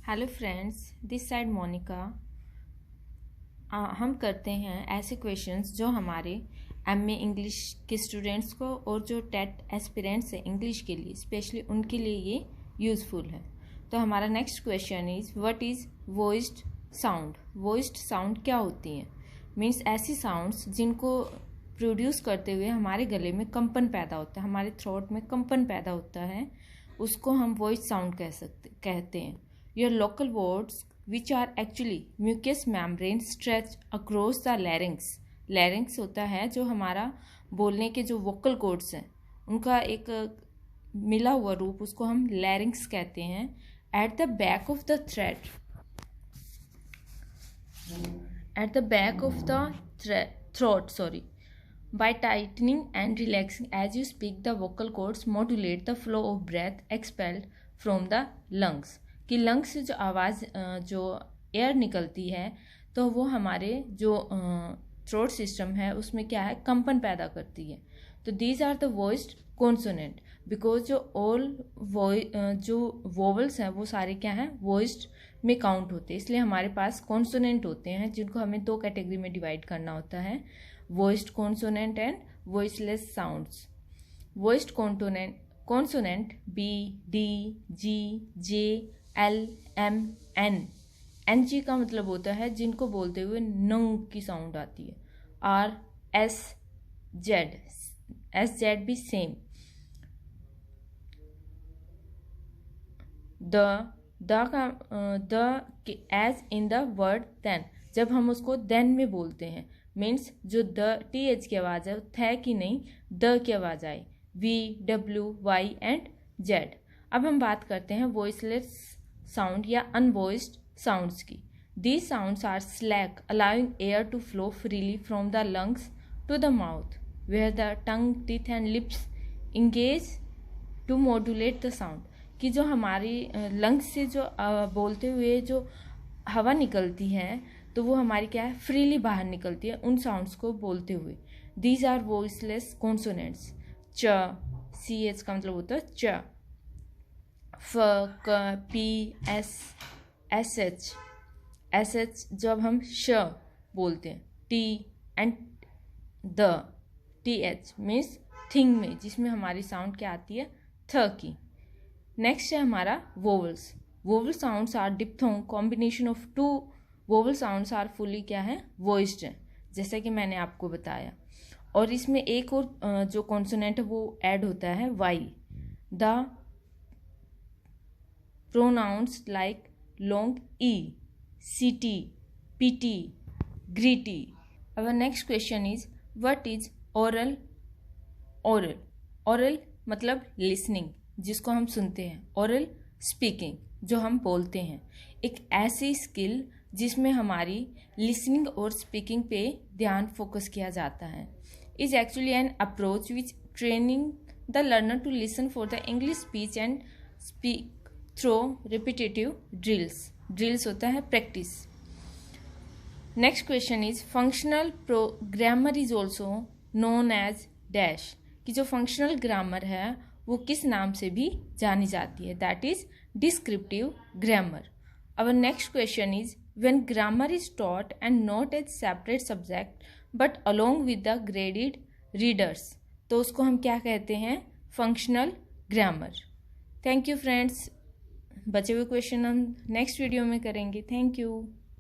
Hello friends, this side Monika. हम करते हैं ऐसे क्वेश्चंस जो हमारे एमए इंग्लिश के स्टूडेंट्स को और जो टेट एस्पिरेंट्स हैं इंग्लिश के लिए, स्पेशली उनके लिए ये यूज़फुल है। तो हमारा next question is what is voiced sound. Voiced sound क्या होती हैं? मीन्स ऐसी साउंड्स जिनको प्रोड्यूस करते हुए हमारे गले में कंपन पैदा होता है, हमारे थ्रोट में कंपन पैदा होता है, उसको हम वॉइस साउंड कहते हैं। Your local words, which are actually mucous membrane stretch across the larynx. larynx होता है जो हमारा बोलने के जो वोकल कॉर्ड्स हैं उनका एक मिला हुआ रूप, उसको हम larynx कहते हैं। At the back of the throat, by tightening and relaxing as you speak, the vocal cords modulate the flow of breath expelled from the lungs. कि लंग्स से जो आवाज़ जो एयर निकलती है तो वो हमारे जो थ्रोट सिस्टम है उसमें क्या है, कंपन पैदा करती है। तो these are the voiced consonant because जो वोवल्स हैं वो सारे क्या हैं, वॉइस्ड में काउंट होते हैं। इसलिए हमारे पास कॉन्सोनेंट होते हैं जिनको हमें दो कैटेगरी में डिवाइड करना होता है, voiced consonant and voiceless sounds. Voiced consonant B, D, G, J, L, M, N G का मतलब होता है जिनको बोलते हुए नंग की साउंड आती है। आर, एस, जेड भी same. As in the word then, जब हम उसको देन में बोलते हैं, मीन्स जो द टी एच की आवाज़ है थे की नहीं, द की आवाज़ आई। V, W, Y and Z. अब हम बात करते हैं वॉइसलेस साउंड या अनवॉइस्ड साउंड्स की। These sounds are slack, allowing air to flow freely from the lungs to the mouth, where the tongue, teeth and lips engage to modulate the sound. कि जो हमारी लंग्स से जो बोलते हुए जो हवा निकलती है तो वो हमारी क्या है, फ्रीली बाहर निकलती है उन साउंड्स को बोलते हुए। These are voiceless consonants. च, सी एच का मतलब होता है च। फ, क, पी, एस एच जब हम श बोलते हैं। T and the, T H means thing में, जिसमें हमारी साउंड क्या आती है, थ की। नेक्स्ट है हमारा vowels. Vowel sounds are diphthong, combination of two vowel sounds are fully क्या है, वॉइस्ड है, जैसा कि मैंने आपको बताया। और इसमें एक और जो कॉन्सोनेंट है वो ऐड होता है, Y. The pronouns like long e, ct, pt, gritty. Our next question is what is oral? Oral मतलब listening, जिसको हम सुनते हैं। oral speaking जो हम बोलते हैं। एक ऐसी स्किल जिसमें हमारी listening और speaking पे ध्यान फोकस किया जाता है। is actually an approach which training the learner to listen for the English speech and speak through repetitive drills होता है practice. Next question is functional grammar is also known as dash, कि जो functional grammar है वो किस नाम से भी जानी जाती है, that is descriptive grammar. Our next question is when grammar is taught and not as separate subject but along with the graded readers, तो उसको हम क्या कहते हैं, functional grammar. Thank you friends. बचे हुए क्वेश्चन हम नेक्स्ट वीडियो में करेंगे। Thank you.